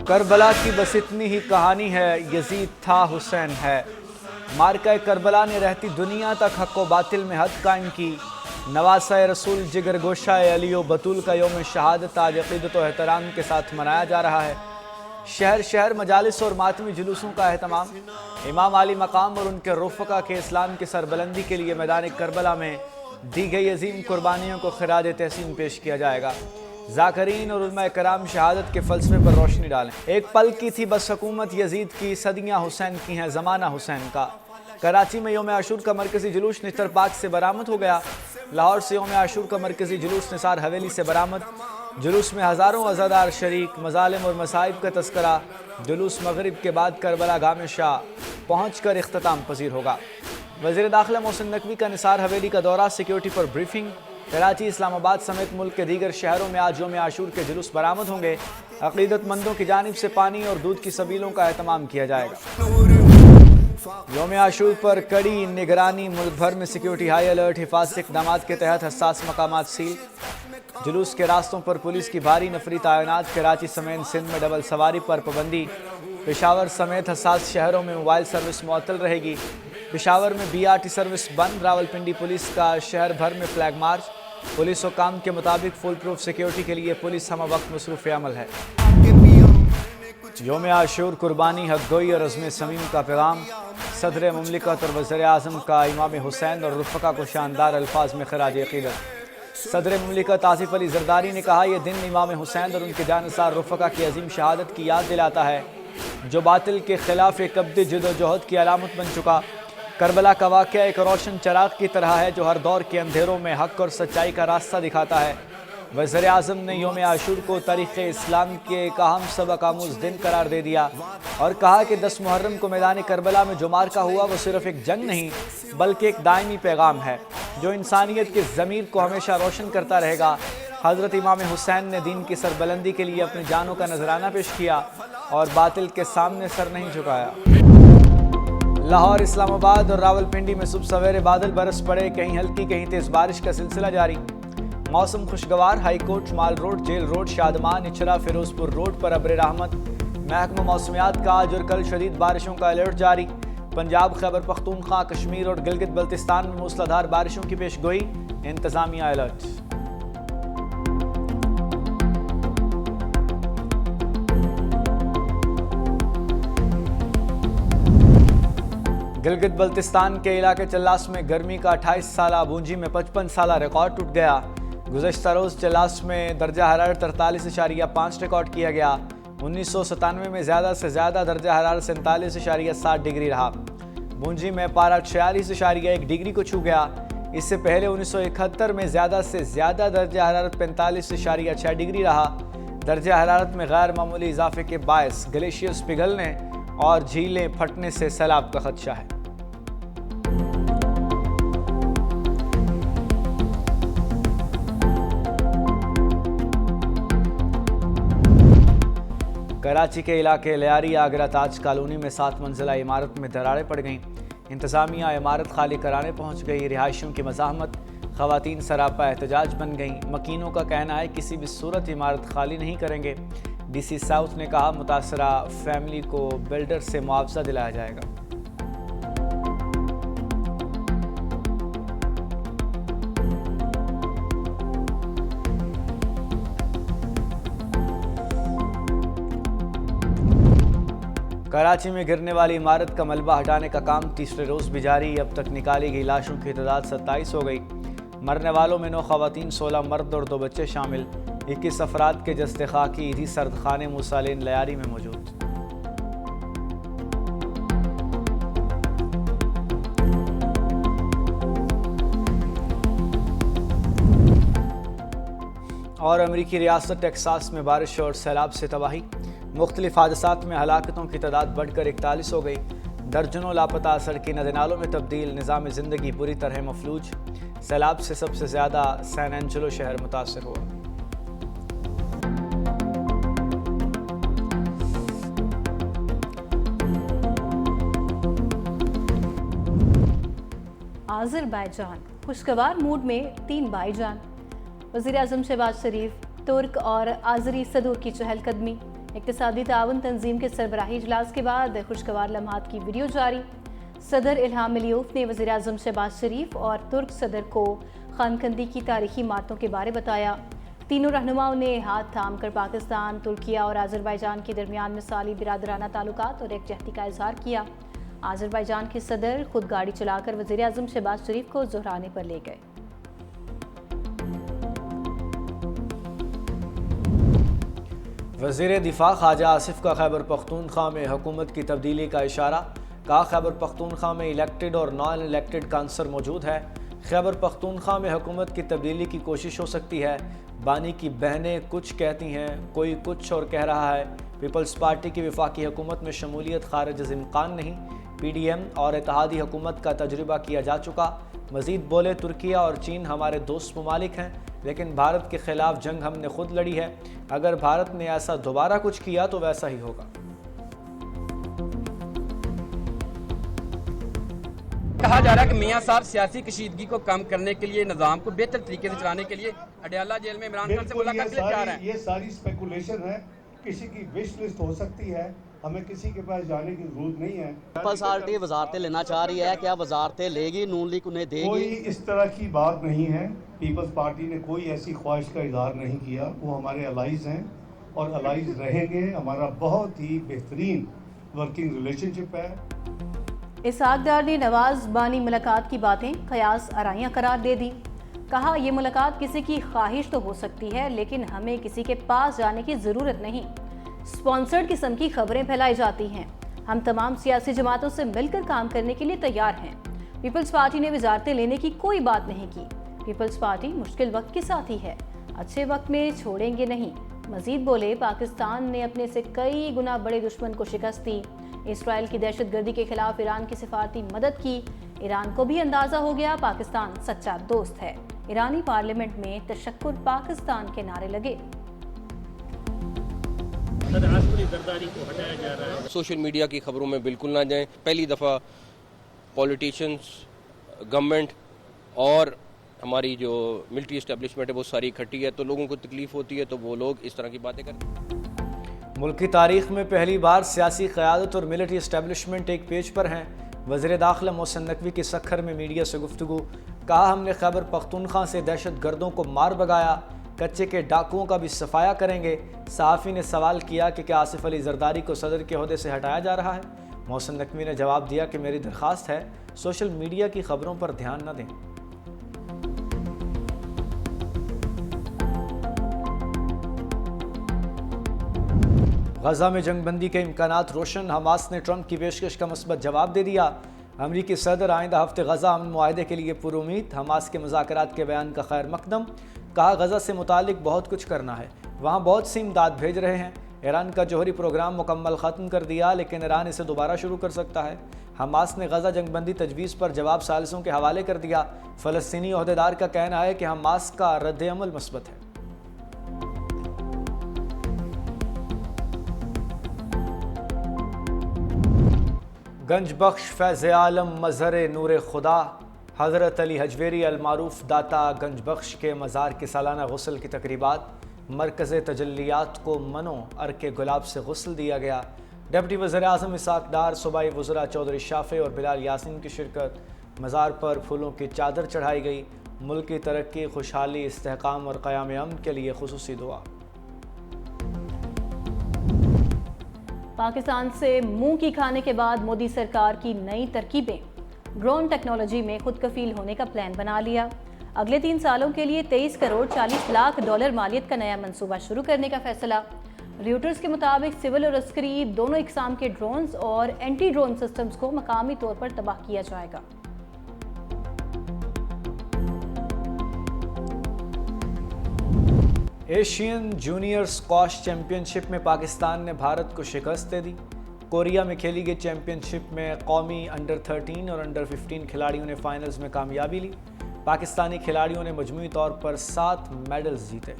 کربلا کی بس اتنی ہی کہانی ہے، یزید تھا حسین ہے۔ مارکہ کربلا نے رہتی دنیا تک حق و باطل میں حد قائم کی۔ نواسہ رسول جگر گوشہ علی و بطول کا یوم شہادت آج عقیدت و احترام کے ساتھ منایا جا رہا ہے۔ شہر شہر مجالس اور ماتمی جلوسوں کا اہتمام۔ امام علی مقام اور ان کے رفقا کے اسلام کی سربلندی کے لیے میدان کربلا میں دی گئی عظیم قربانیوں کو خراج تحسین پیش کیا جائے گا۔ ذاکرین اور علماء کرام شہادت کے فلسفے پر روشنی ڈالیں۔ ایک پل کی تھی بس حکومت یزید کی، صدیاں حسین کی ہیں زمانہ حسین کا۔ کراچی میں یوم عاشور کا مرکزی جلوس نچتر پاک سے برآمد ہو گیا۔ لاہور سے یوم عاشور کا مرکزی جلوس نثار حویلی سے برآمد۔ جلوس میں ہزاروں عزادار شریک، مظالم اور مصائب کا تذکرہ۔ جلوس مغرب کے بعد کربلا گام شاہ پہنچ کر اختتام پذیر ہوگا۔ وزیر داخلہ محسن نقوی کا نثار حویلی کا دورہ، سیکیورٹی پر بریفنگ۔ کراچی، اسلام آباد سمیت ملک کے دیگر شہروں میں آج یوم عاشور کے جلوس برآمد ہوں گے۔ عقیدت مندوں کی جانب سے پانی اور دودھ کی سبیلوں کا اہتمام کیا جائے گا۔ یوم عاشور پر کڑی نگرانی، ملک بھر میں سیکیورٹی ہائی الرٹ، حفاظتی اقدامات کے تحت حساس مقامات سیل۔ جلوس کے راستوں پر پولیس کی بھاری نفری تعینات۔ کراچی سمیت سندھ میں ڈبل سواری پر پابندی۔ پشاور سمیت حساس شہروں میں موبائل سروس معطل رہے گی۔ پشاور میں BRT سروس بند۔ راولپنڈی پولیس کا شہر بھر میں فلیگ مارچ۔ پولیس حکام کے مطابق فول پروف سیکیورٹی کے لیے پولیس ہمہ وقت مصروف عمل ہے۔ یوم عاشور قربانی، حق گوئی اور عزم صمیم کا پیغام۔ صدر مملکت اور وزیر اعظم کا امام حسین اور رفقا کو شاندار الفاظ میں خراج عقیدت۔ صدر مملکت آصف علی زرداری نے کہا، یہ دن امام حسین اور ان کے جانثار رفقا کی عظیم شہادت کی یاد دلاتا ہے، جو باطل کے خلاف ایک ابدی جد و جہد کی علامت بن چکا۔ کربلا کا واقعہ ایک روشن چراغ کی طرح ہے جو ہر دور کے اندھیروں میں حق اور سچائی کا راستہ دکھاتا ہے۔ وزیر اعظم نے یوم عاشور کو تاریخ اسلام کے ایک اہم سبق آموز دن قرار دے دیا اور کہا کہ 10 محرم کو میدان کربلا میں جو مارکہ ہوا وہ صرف ایک جنگ نہیں بلکہ ایک دائمی پیغام ہے جو انسانیت کی ضمیر کو ہمیشہ روشن کرتا رہے گا۔ حضرت امام حسین نے دین کی سربلندی کے لیے اپنی جانوں کا نذرانہ پیش کیا اور باطل کے سامنے سر نہیں جھکایا۔ لاہور، اسلام آباد اور راولپنڈی میں صبح سویرے بادل برس پڑے، کہیں ہلکی کہیں تیز بارش کا سلسلہ جاری۔ موسم خوشگوار۔ High court, mall road, jail road, Shadman, Ichhra, Ferozepur road پر ابر رحمت۔ محکمہ موسمیات کا آج اور کل شدید بارشوں کا الرٹ جاری۔ پنجاب، خیبر پختونخوا، کشمیر اور گلگت بلتستان میں موسلادھار بارشوں کی پیش گوئی، انتظامیہ الرٹ۔ گلگت بلتستان کے علاقے چلاس میں گرمی کا 28 سالہ، بونجی میں 55 سالہ ریکارڈ ٹوٹ گیا۔ گزشتہ روز چلاس میں درجہ حرارت 43.5 ریکارڈ کیا گیا۔ 1997 میں زیادہ سے زیادہ درجہ حرارت 47.7 ڈگری رہا۔ بونجی میں پارہ 46.1 ڈگری کو چھو گیا۔ اس سے پہلے 1971 میں زیادہ سے زیادہ درجہ حرارت 45.6 ڈگری رہا۔ درجہ حرارت میں غیر معمولی اضافے کے باعث گلیشیئرز پگھلنے اور جھیلیں پھٹنے سے سیلاب کا خدشہ ہے۔ کراچی کے علاقے لیاری آگرہ تاج کالونی میں 7 منزلہ عمارت میں دراڑیں پڑ گئیں۔ انتظامیہ عمارت خالی کرانے پہنچ گئی۔ رہائشیوں کی مزاحمت، خواتین سراپا احتجاج بن گئیں۔ مکینوں کا کہنا ہے کسی بھی صورت عمارت خالی نہیں کریں گے۔ DC ساؤتھ نے کہا متاثرہ فیملی کو بلڈر سے معاوضہ دلایا جائے گا۔ کراچی میں گرنے والی عمارت کا ملبہ ہٹانے کا کام تیسرے روز بھی جاری۔ اب تک نکالی گئی لاشوں کی تعداد 27 ہو گئی۔ مرنے والوں میں 9 خواتین، 16 مرد اور 2 بچے شامل۔ 21 افراد کے جسد خاکی ایدھی سرد خانے موسیٰ لین لیاری میں موجود۔ اور امریکی ریاست ٹیکساس میں بارش اور سیلاب سے تباہی۔ مختلف حادثات میں ہلاکتوں کی تعداد بڑھ کر 41 ہو گئی۔ درجنوں لاپتہ، سڑکی ندی نالوں میں تبدیل، نظام زندگی پوری طرح مفلوج۔ سیلاب سے سب سے زیادہ سین اینجلو شہر متاثر ہوا۔ آذربائیجان، خوشگوار موڈ میں 3 بھائی جان۔ وزیر اعظم شہباز شریف، ترک اور آذری صدور کی چہل قدمی۔ इक्तिसादी ताउन तंजीम के सरबराही इजलास के बाद खुशगवार लम्हात की वीडियो जारी। सदर इल्हाम अलीयौफ ने वज़ीर आज़म शहबाज शरीफ और तुर्क सदर को खानकंदी की तारीखी इमारतों के बारे बताया। तीनों रहनुमाओं ने हाथ थाम कर पाकिस्तान, तुर्किया और आज़रबाईजान के दरमियान मिसाली बिरादराना ताल्लुकात और एकजहती का इजहार किया। आज़रबाईजान के सदर खुद गाड़ी चलाकर वज़ीर आज़म शहबाज शरीफ को ज़ोहराने पर ले गए। वज़ीर दिफा ख्वाजा आसिफ का खैबर पख्तूनख्वा में हुकूमत की तब्दीली का इशारा। कहा खैबर पख्तूनख्वा में इलेक्टेड और नॉन इलेक्टेड काउंसलर मौजूद है। खैबर पख्तूनख्वा में हुकूमत की तब्दीली की कोशिश हो सकती है। बानी की बहनें कुछ कहती हैं, कोई कुछ और कह रहा है। पीपल्स पार्टी की वफाकी हुकूमत में शमूलियत खारिज इम्कान नहीं। PDM और इत्तेहादी हुकूमत का तजुर्बा किया जा चुका। मज़ीद बोले, तुर्किया और चीन हमारे दोस्त ममालिक हैं, लेकिन भारत के ख़िलाफ़ जंग हमने खुद लड़ी है। अगर भारत ने ऐसा दोबारा कुछ किया तो वैसा ही होगा। कहा जा रहा है कि मियां साहब सियासी कशीदगी को कम करने के लिए, निज़ाम को बेहतर तरीके से चलाने के लिए अडयाला जेल में इमरान खान से मुलाकात के लिए जा रहे हैं। ये सारी स्पेकुलेशन है, किसी की विश लिस्ट हो सकती है, हमें किसी के पास जाने की जरूरत नहीं है। पीपल्स पार्टी वजारतें लेना चाह रही है, क्या वजारतें लेगी? नून लीग उन्हें देगी? कोई इस तरह की बात नहीं है। पीपल्स पार्टी ने कोई ऐसी ख्वाहिश का इजहार नहीं किया। वो हमारे अलाइज हैं और अलाइज रहेंगे। हमारा बहुत ही बेहतरीन वर्किंग रिलेशनशिप है। इसहाक डार ने नवाज बानी मुलाकात की बातें कयास आराइयाँ करार दे दी। कहा, ये मुलाकात किसी की ख्वाहिश तो हो सकती है, लेकिन हमें किसी के पास जाने की ज़रूरत नहीं। स्पॉन्सर्ड किस्म की खबरें फैलाई जाती हैं। हम तमाम सियासी जमातों से मिलकर काम करने के लिए तैयार हैं। पीपल्स पार्टी ने वजारतें लेने की कोई बात नहीं की। पीपल्स पार्टी मुश्किल वक्त के साथ ही है, अच्छे वक्त में छोड़ेंगे नहीं। मजीद बोले, पाकिस्तान ने अपने से कई गुना बड़े दुश्मन को शिकस्त दी। इसराइल की दहशतगर्दी के खिलाफ ईरान की सिफारती मदद की। ईरान को भी अंदाजा हो गया पाकिस्तान सच्चा दोस्त है। ईरानी पार्लियामेंट में तशक्कुर पाकिस्तान के नारे लगे। सोशल मीडिया की खबरों में बिल्कुल ना जाएं। पहली दफ़ा पॉलिटिशियंस, गवर्नमेंट और हमारी जो मिलिट्री इस्टेब्लिशमेंट है वो सारी इकट्ठी है, तो लोगों को तकलीफ होती है, तो वो लोग इस तरह की बातें करते हैं। मुल्क की तारीख में पहली बार सियासी क़यादत और मिलिट्री इस्टेब्लिशमेंट एक पेज पर हैं। वज़ीर दाखिला मोहसिन नकवी की सखर में मीडिया से गुफ्तगू। कहा, हमने खैबर पख्तूनख्वा से दहशत गर्दों को मार भगाया, कच्चे के डाकुओं का भी सफाया करेंगे। सहाफ़ी ने सवाल किया कि क्या आसिफ अली जरदारी को सदर के ओहदे से हटाया जा रहा है। मोहसिन नकवी ने जवाब दिया कि मेरी दरख्वास्त है, सोशल मीडिया की खबरों पर ध्यान न दें। गजा में जंगबंदी के इम्कानात रोशन। हमास ने ट्रंप की पेशकश का मुस्बत जवाब दे दिया। अमरीकी सदर आइंदा हफ्ते गजा अमन मुआहदे के लिए पुरुमीद। हमास के मुज़ाकरात के बयान का खैर मकदम। कहा, गजा से मुतालिक बहुत कुछ करना है, वहाँ बहुत सी इमदाद भेज रहे हैं। ईरान का जौहरी प्रोग्राम मुकम्मल ख़त्म कर दिया, लेकिन ईरान इसे दोबारा शुरू कर सकता है। हमास ने गजा जंगबंदी तजवीज़ पर जवाब सालिसों के हवाले कर दिया। फ़लस्तीनी ओहदेदार का कहना है कि हमास का रद्द-ए-अमल मुस्बत है। गंज बख्श फैज़ आलम मज़हर नूर खुदा हज़रत अली हजवेरी अलमारूफ दाता गंज बख्श के मज़ार के सालाना गुस्ल की तकरीबात। मरकज़ तजल्लियात को मनो अर्के गुलाब से गुस्ल दिया गया। डिप्टी वज़ीर आज़म इसहाक डार, सूबाई वज़रा चौधरी शाफ़े और बिलाल यासीन की शिरकत। मज़ार पर फूलों की चादर चढ़ाई गई। मुल्क की तरक्की, खुशहाली, इस्तेहकाम और क़याम अमन के लिए खुसूसी दुआ। पाकिस्तान से मुंह की खाने के बाद मोदी सरकार की नई तरकीबें। ड्रोन टेक्नोलॉजी में खुद कफील होने का प्लान बना लिया। अगले 3 सालों के लिए 23 करोड़ 40 लाख डॉलर मालियत का नया मंसूबा शुरू करने का फैसला। रॉयटर्स के मुताबिक सिविल और अस्करी दोनों इकसाम के ड्रोन्स और एंटी ड्रोन सिस्टम्स को मकामी तौर पर तबाह किया जाएगा। एशियन जूनियर स्क्वाश चैम्पियनशिप में पाकिस्तान ने भारत को शिकस्त दे दी। कोरिया में खेली गई चैम्पियनशिप में कौमी अंडर 13 और अंडर 15 खिलाड़ियों ने फाइनल्स में कामयाबी ली। पाकिस्तानी खिलाड़ियों ने मजमूई तौर पर 7 मेडल्स जीते।